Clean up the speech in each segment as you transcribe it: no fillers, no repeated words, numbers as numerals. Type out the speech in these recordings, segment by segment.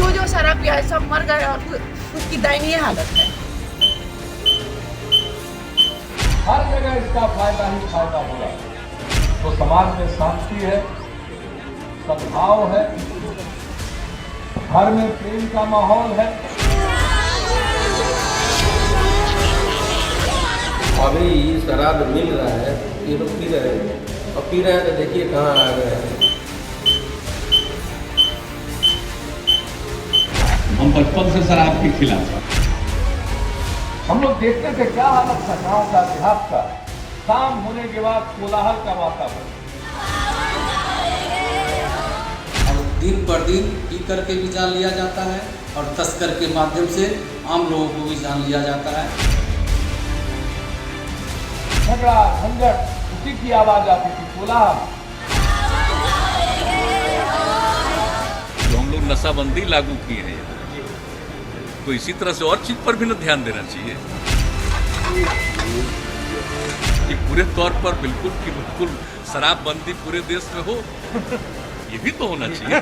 जो शराब पिया है सब मर गए और उसकी दयनीय हालत है। हर जगह इसका फायदा ही फायदा होगा। तो समाज में शांति है, सद्भाव है, घर में प्रेम का माहौल है। अभी शराब मिल रहा है, ये लोग पी रहे हैं और पी रहे हैं तो देखिए कहाँ आ गए हैं। हम बचपन से शराब के खिलाफ हैं। हम लोग देखते थे क्या हालत था गाँव का, देहात का। शाम होने के बाद कोलाहल का वातावरण। दिन पर दिन पी करके भी जान लिया जाता है और तस्कर के माध्यम से आम लोगों को भी जान लिया जाता है। झगड़ा झंझट उसी की आवाज आती थी, कोलाहल। तो हम लोग नशाबंदी लागू किए हैं, तो इसी तरह से और चीज पर भी न ध्यान देना चाहिए कि पूरे तौर पर बिल्कुल शराबबंदी पूरे देश में हो। ये भी तो होना चाहिए।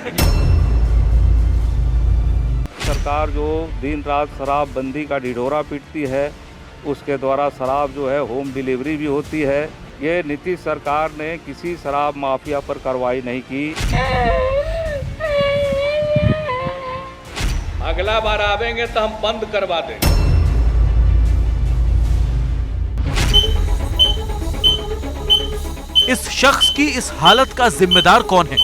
सरकार जो दिन रात शराबबंदी का ढिढोरा पीटती है, उसके द्वारा शराब जो है होम डिलीवरी भी होती है। ये नीतीश सरकार ने किसी शराब माफिया पर कार्रवाई नहीं की। अगला बार आवेंगे तो हम बंद करवा देंगे। इस शख्स की इस हालत का जिम्मेदार कौन है?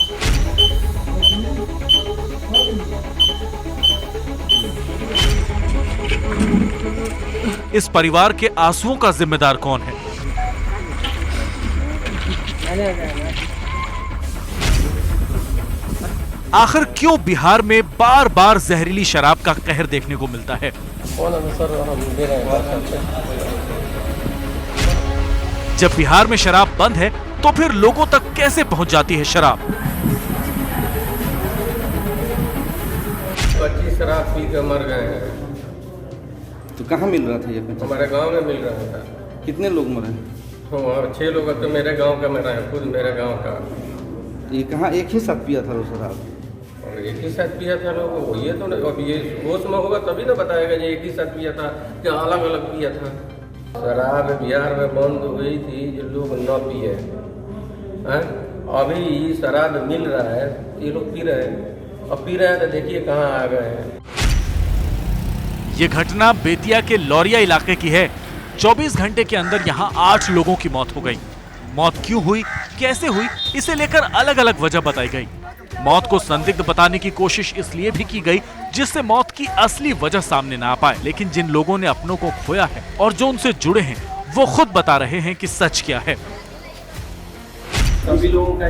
इस परिवार के आंसुओं का जिम्मेदार कौन है? आखिर क्यों बिहार में बार बार जहरीली शराब का कहर देखने को मिलता है? जब बिहार में शराब बंद है तो फिर लोगों तक कैसे पहुंच जाती है शराब? बच्ची शराब पी के मर गए हैं। तो कहाँ मिल रहा था ये? हमारे गांव में मिल रहा था। कितने लोग मरे? और 6 लोग तो मेरे गांव का मरा है, खुद मेरे गांव का। ये कहाँ एक ही साथ पिया था वो शराब? और एक ही साथ पिया था लोग, ये तो नहीं। अब ये होश में होगा तभी ना बताएगा ये एक ही साथ पिया था कि अलग अलग पिया था। शराब बिहार में बंद हुई थी जो लोग न पिए। अभी शराब मिल रहा है, ये लोग पी रहे हैं और पी रहे हैं तो देखिए कहाँ आ गए हैं। ये घटना बेतिया के लौरिया इलाके की है। 24 घंटे के अंदर यहाँ 8 लोगों की मौत हो गई। मौत क्यों हुई, कैसे हुई, इसे लेकर अलग अलग वजह बताई गई। मौत को संदिग्ध बताने की कोशिश इसलिए भी की गई जिससे मौत की असली वजह सामने ना आ पाए। लेकिन जिन लोगों ने अपनों को खोया है और जो उनसे जुड़े हैं वो खुद बता रहे हैं कि सच क्या है। सभी लोगों का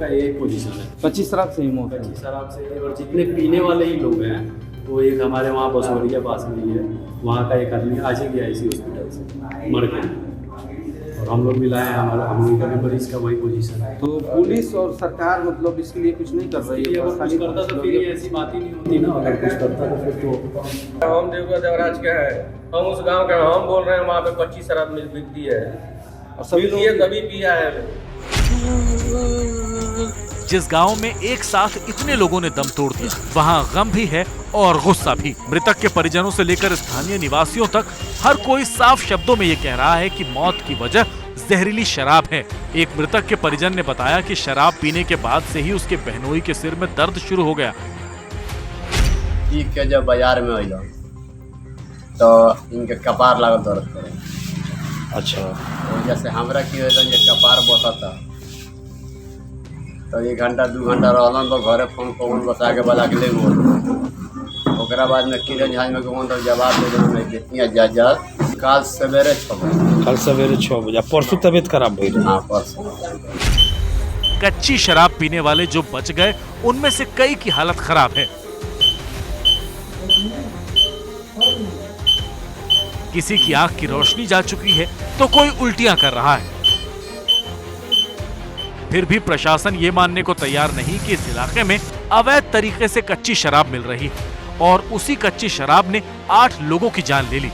यही पोजीशन है। 25 शराब से ही मौत है। 25 शराब से। और जितने पीने वाले ही लोग हैं वो एक हमारे वहाँ बसोरिया पास में ही है, वहाँ का एक आदमी आज ही गया इसी हॉस्पिटल से मर गया। और हम लोग भी लाए हैं, हम लोग का भी मरीज का वही पोजीशन है। तो पुलिस और सरकार मतलब इसके लिए कुछ नहीं कर रही है? अगर कुछ करता तो फिर ऐसी बात ही नहीं होती ना। अगर कुछ करता तो फिर तो हम देवगा देवराज का है, हम उस गांव का, हम बोल रहे हैं वहाँ पे 25 शराब बिकती है और सभी लोग कभी पिया है। जिस गांव में एक साथ इतने लोगों ने दम तोड़ दिया, वहां गम भी है और गुस्सा भी। मृतक के परिजनों से लेकर स्थानीय निवासियों तक हर कोई साफ शब्दों में ये कह रहा है कि मौत की वजह जहरीली शराब है। एक मृतक के परिजन ने बताया कि शराब पीने के बाद से ही उसके बहनोई के सिर में दर्द शुरू हो गया। के जब बाजार में अइलो तो इनके कपार लागल दर्द करे। अच्छा। जैसे हमरा की होइलन जे कपार बसता तो 1 घंटा 2 घंटा रहलन तो घरे फोन बसा के बोला के ले गो। ओकरा बाद में किरण झाज में गो तो जवाब दे देना नहीं कितनी जा काल सवेरे 6 बजे। कल सवेरे 6 बजे। परसों तबीयत खराब हुई? हाँ परसों। कच्ची शराब पीने वाले जो बच गए उनमें से कई की हालत खराब है। किसी की आंख की रोशनी जा चुकी है तो कोई उल्टियां कर रहा है। फिर भी प्रशासन ये मानने को तैयार नहीं कि इस इलाके में अवैध तरीके से कच्ची शराब मिल रही है और उसी कच्ची शराब ने 8 लोगों की जान ले ली।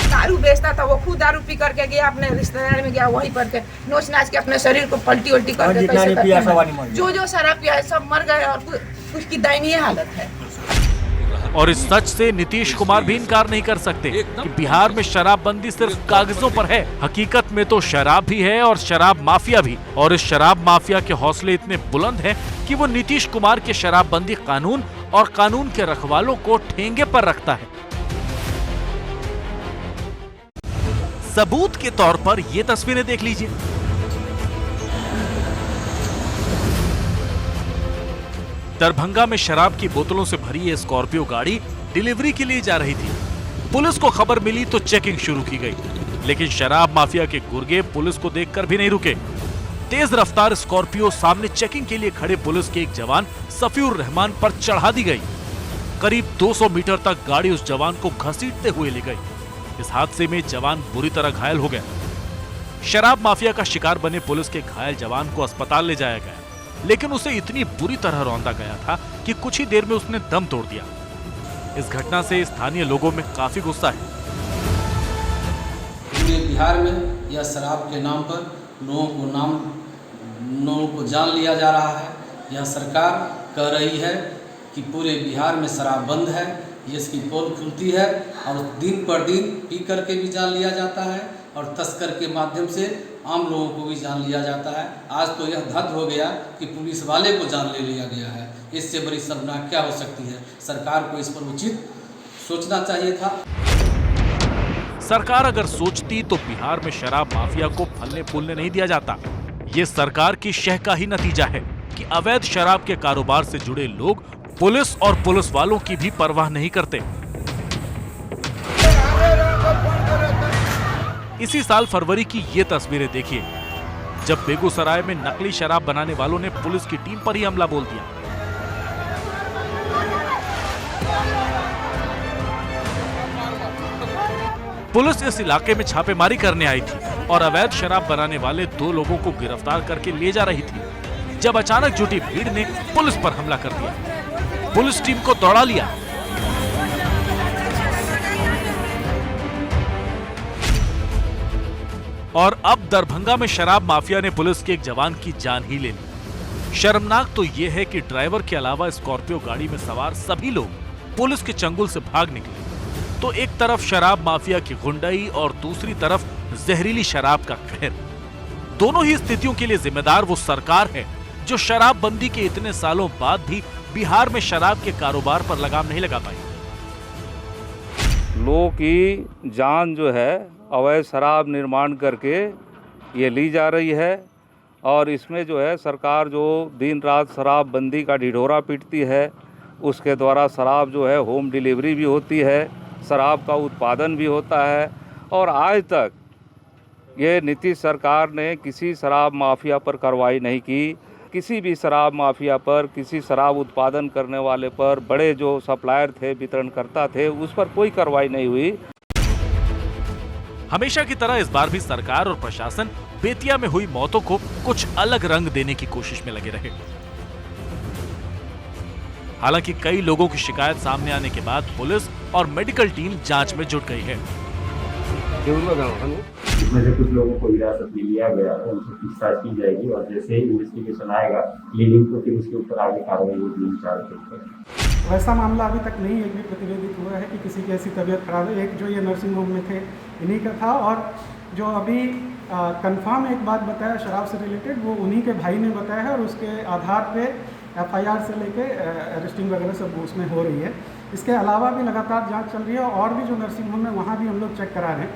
दारू बेचता था, वो खुद दारू पी करके गया, अपने रिश्तेदार में गया, वहीं पर के नोच नाच के अपने शरीर को पलटी उल्टी करके जो शराब पिया है सब मर गए और उसकी दयनीय हालत है। और इस सच से नीतीश कुमार भी इनकार नहीं कर सकते कि बिहार में शराबबंदी सिर्फ कागजों पर है। हकीकत में तो शराब भी है और शराब माफिया भी, और इस शराब माफिया के हौसले इतने बुलंद हैं कि वो नीतीश कुमार के शराबबंदी कानून और कानून के रखवालों को ठेंगे पर रखता है। सबूत के तौर पर ये तस्वीरें देख लीजिए। दरभंगा में शराब की बोतलों से भरी ये स्कॉर्पियो गाड़ी डिलीवरी के लिए जा रही थी। पुलिस को खबर मिली तो चेकिंग शुरू की गई, लेकिन शराब माफिया के गुर्गे पुलिस को देखकर भी नहीं रुके। तेज रफ्तार स्कॉर्पियो सामने चेकिंग के लिए खड़े पुलिस के एक जवान सफीउर रहमान पर चढ़ा दी गई। करीब 200 मीटर तक गाड़ी उस जवान को घसीटते हुए ले गई। इस हादसे में जवान बुरी तरह घायल हो गया। शराब माफिया का शिकार बने पुलिस के घायल जवान को अस्पताल ले जाया गया, लेकिन उसे इतनी बुरी तरह रौंदा गया था कि कुछ ही देर में उसने दम तोड़ दिया। इस घटना से स्थानीय लोगों में काफी गुस्सा है। पूरे बिहार में यह शराब के नाम पर लोगों को जान लिया जा रहा है। यह सरकार कह रही है कि पूरे बिहार में शराब बंद है, ये इसकी पोल खुलती है और दिन पर दिन पी करके भी जान लिया जाता है और तस्कर के माध्यम से आम लोगों को भी जान लिया जाता है। आज तो यह हद हो गया कि पुलिस वाले को जान ले लिया गया है। इससे बड़ी शर्मनाक क्या हो सकती है? सरकार को इस पर उचित सोचना चाहिए था। सरकार अगर सोचती तो बिहार में शराब माफिया को फलने फूलने नहीं दिया जाता। ये सरकार की शह का ही नतीजा है कि अवैध शराब के कारोबार से जुड़े लोग पुलिस और पुलिस वालों की भी परवाह नहीं करते। इसी साल फरवरी की ये तस्वीरें देखिए, जब बेगूसराय में नकली शराब बनाने वालों ने पुलिस की टीम पर ही हमला बोल दिया। पुलिस इस इलाके में छापेमारी करने आई थी और अवैध शराब बनाने वाले 2 लोगों को गिरफ्तार करके ले जा रही थी, जब अचानक जुटी भीड़ ने पुलिस पर हमला कर दिया। पुलिस टीम को दौड़ा लिया। और अब दरभंगा में शराब माफिया ने पुलिस के एक जवान की जान ही ले ली। शर्मनाक तो यह है कि ड्राइवर के अलावा स्कॉर्पियो गाड़ी में सवार सभी लोग पुलिस के चंगुल से भाग निकले। तो एक तरफ शराब माफिया की गुंडाई और दूसरी तरफ जहरीली शराब का कहर। दोनों ही स्थितियों के लिए जिम्मेदार वो सरकार है जो शराबबंदी के इतने सालों बाद भी बिहार में शराब के कारोबार पर लगाम नहीं लगा पाई। लोगों की जान जो है अवैध शराब निर्माण करके ये ली जा रही है, और इसमें जो है सरकार जो दिन रात शराबबंदी का ढिढोरा पीटती है, उसके द्वारा शराब जो है होम डिलीवरी भी होती है, शराब का उत्पादन भी होता है। और आज तक ये नीतीश सरकार ने किसी शराब माफिया पर कार्रवाई नहीं की। किसी भी शराब माफिया पर, किसी शराब उत्पादन करने वाले पर, बड़े जो सप्लायर थे, वितरणकर्ता थे, उस पर कोई कार्रवाई नहीं हुई। हमेशा की तरह इस बार भी सरकार और प्रशासन बेतिया में हुई मौतों को कुछ अलग रंग देने की कोशिश में लगे रहे। हालांकि कई लोगों की शिकायत सामने आने के बाद पुलिस और मेडिकल टीम जांच में जुट गई है। इसमें से कुछ लोगों को हिरासत में लिया गया है, उनसे पूछताछ की जाएगी और जैसे ही इन्वेस्टिगेशन आएगा क्लीनिंग को फिर उसके ऊपर आगे कार्रवाई होगी इंचार्ज के ऊपर। वैसा मामला अभी तक नहीं एक भी प्रतिवेदित हुआ है कि किसी की ऐसी तबीयत खराब है। एक जो ये नर्सिंग होम में थे इन्हीं का था, और जो अभी कंफर्म एक बात बताया शराब से रिलेटेड वो उन्हीं के भाई ने बताया है, और उसके आधार पे FIR से लेके अरेस्टिंग वगैरह सब उसमें हो रही है। इसके अलावा भी लगातार जांच चल रही है और भी जो नर्सिंग होम है वहाँ भी हम लोग चेक करा रहे हैं।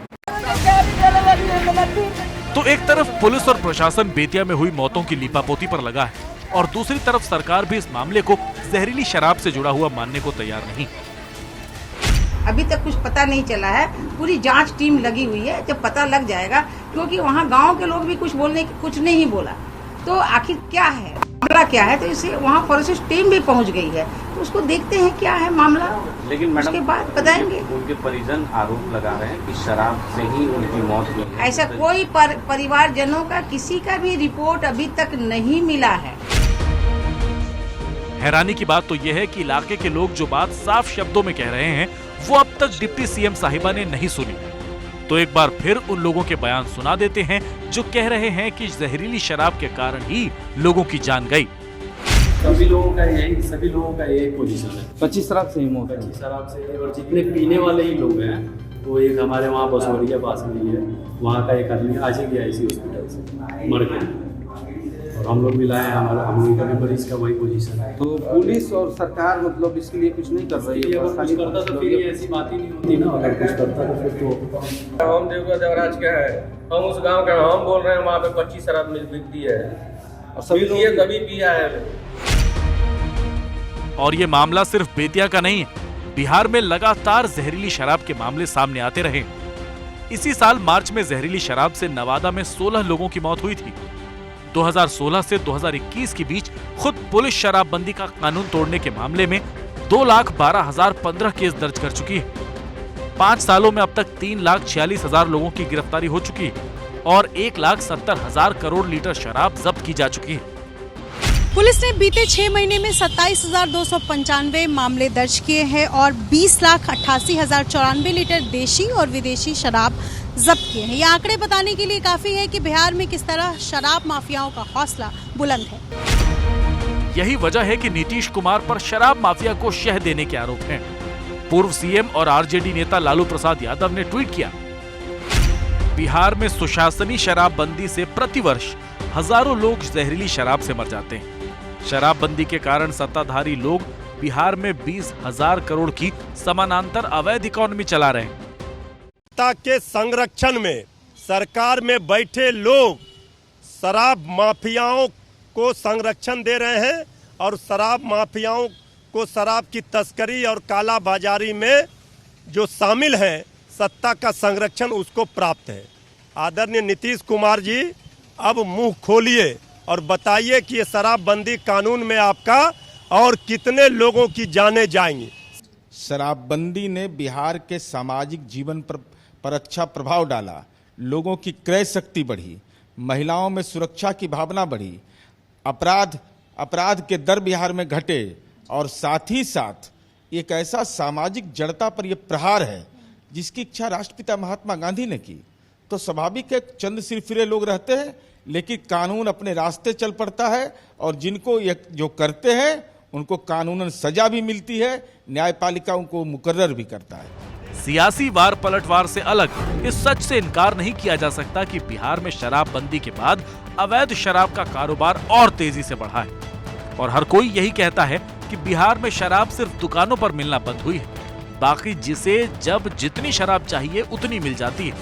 तो एक तरफ पुलिस और प्रशासन बेतिया में हुई मौतों की लीपापोती पर लगा है, और दूसरी तरफ सरकार भी इस मामले को जहरीली शराब से जुड़ा हुआ मानने को तैयार नहीं। अभी तक कुछ पता नहीं चला है, पूरी जांच टीम लगी हुई है, जब पता लग जाएगा, क्योंकि वहाँ गांव के लोग भी कुछ नहीं बोला, तो आखिर क्या है मामला क्या है, तो इसे वहाँ फॉरेंसिक टीम भी पहुँच गई है, तो उसको देखते हैं क्या है मामला, लेकिन मैडम उसके बाद बताएंगे। उनके परिजन आरोप लगा रहे हैं कि शराब से ही उनकी मौत हुई है। ऐसा कोई परिवारजनों का किसी का भी रिपोर्ट अभी तक नहीं मिला है। हैरानी की बात तो यह है कि इलाके के लोग जो बात साफ शब्दों में कह रहे हैं वो अब तक डिप्टी CM साहिबा ने नहीं सुनी। तो एक बार फिर उन लोगों के बयान सुना देते हैं जो कह रहे हैं कि जहरीली शराब के कारण ही लोगों की जान गई। सभी लोगों का यही पोजीशन है। 25 शराब से ही मौत है। 25 शराब से, और जितने पीने वाले ही लोग हैं वो एक हमारे वहाँ बसोरिया पास में ही है, वहाँ का एक आदमी आज ही गया इसी हॉस्पिटल से मर गया, और हम लोग मिलाए हैं, हम लोग का भी मरीज का वही पोजीशन है। तो पुलिस और सरकार मतलब इसके लिए कुछ नहीं कर रही है। अगर कुछ करता तो फिर ऐसी बात ही नहीं होती ना, अगर कुछ करता तो फिर तो हम देखो देवराज क्या है, हम उस गाँव का हम बोल रहे हैं वहाँ पे 25 शराब बिकती है और सभी लोग कभी पिया है। और ये मामला सिर्फ बेतिया का नहीं है, बिहार में लगातार जहरीली शराब के मामले सामने आते रहे। इसी साल मार्च में जहरीली शराब से नवादा में 16 लोगों की मौत हुई थी। 2016 से 2021 के बीच खुद पुलिस शराबबंदी का कानून तोड़ने के मामले में 2,12,015 केस दर्ज कर चुकी है। 5 सालों में अब तक 3,46,000 लोगों की गिरफ्तारी हो चुकी है और 1,70,000 करोड़ लीटर शराब जब्त की जा चुकी है। पुलिस ने बीते 6 महीने में 27,295 मामले दर्ज किए हैं और 20,88,094 लीटर देशी और विदेशी शराब जब्त किए हैं। ये आंकड़े बताने के लिए काफी है कि बिहार में किस तरह शराब माफियाओं का हौसला बुलंद है। यही वजह है कि नीतीश कुमार पर शराब माफिया को शह देने के आरोप हैं। पूर्व सीएम और आरजेडी नेता लालू प्रसाद यादव ने ट्वीट किया, बिहार में सुशासनी शराबबंदी से प्रतिवर्ष हजारों लोग जहरीली शराब से मर जाते हैं। शराबबंदी के कारण सत्ताधारी लोग बिहार में 20,000 करोड़ की समानांतर अवैध इकोनॉमी चला रहे हैं। सत्ता के संरक्षण में सरकार में बैठे लोग शराब माफियाओं को संरक्षण दे रहे हैं और शराब माफियाओं को शराब की तस्करी और काला बाजारी में जो शामिल हैं, सत्ता का संरक्षण उसको प्राप्त है। आदरणीय नीतीश कुमार जी, अब मुंह खोलिए और बताइए कि ये शराबबंदी कानून में आपका और कितने लोगों की जानें जाएंगी। शराबबंदी ने बिहार के सामाजिक जीवन पर अच्छा प्रभाव डाला, लोगों की क्रय शक्ति बढ़ी, महिलाओं में सुरक्षा की भावना बढ़ी, अपराध के दर बिहार में घटे और साथ ही साथ एक ऐसा सामाजिक जड़ता पर यह प्रहार है जिसकी इच्छा राष्ट्रपिता महात्मा गांधी ने की। तो स्वाभाविक है चंद सिरफिरे लोग रहते हैं, लेकिन कानून अपने रास्ते चल पड़ता है और जिनको ये जो करते हैं उनको कानूनन सजा भी मिलती है, न्यायपालिका उनको मुकर्रर भी करता है। सियासी वार पलटवार से अलग इस सच से इनकार नहीं किया जा सकता कि बिहार में शराबबंदी के बाद अवैध शराब का कारोबार और तेजी से बढ़ा है और हर कोई यही कहता है कि बिहार में शराब सिर्फ दुकानों पर मिलना बंद हुई है, बाकी जिसे जब जितनी शराब चाहिए उतनी मिल जाती है।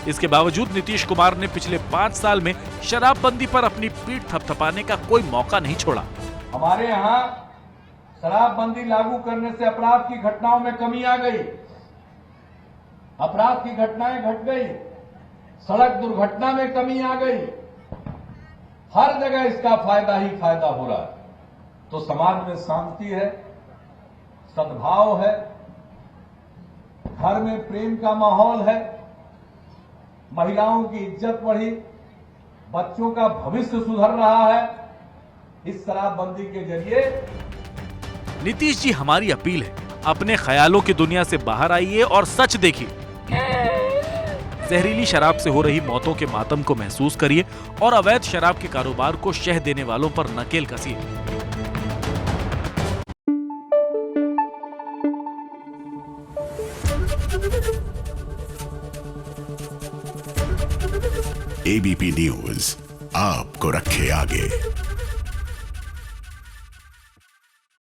इसके बावजूद नीतीश कुमार ने पिछले 5 साल में शराबबंदी पर अपनी पीठ थपथपाने का कोई मौका नहीं छोड़ा। हमारे यहाँ शराबबंदी लागू करने से अपराध की घटनाओं में कमी आ गई, अपराध की घटनाएं घट गई, सड़क दुर्घटना में कमी आ गई, हर जगह इसका फायदा ही फायदा हो रहा है। तो समाज में शांति है, सद्भाव है, घर में प्रेम का माहौल है, महिलाओं की इज्जत बढ़ी, बच्चों का भविष्य सुधर रहा है इस शराबबंदी के जरिए। नीतीश जी, हमारी अपील है, अपने ख्यालों की दुनिया से बाहर आइए और सच देखिए। जहरीली शराब से हो रही मौतों के मातम को महसूस करिए और अवैध शराब के कारोबार को शह देने वालों पर नकेल कसिए। ABP न्यूज आपको रखे आगे।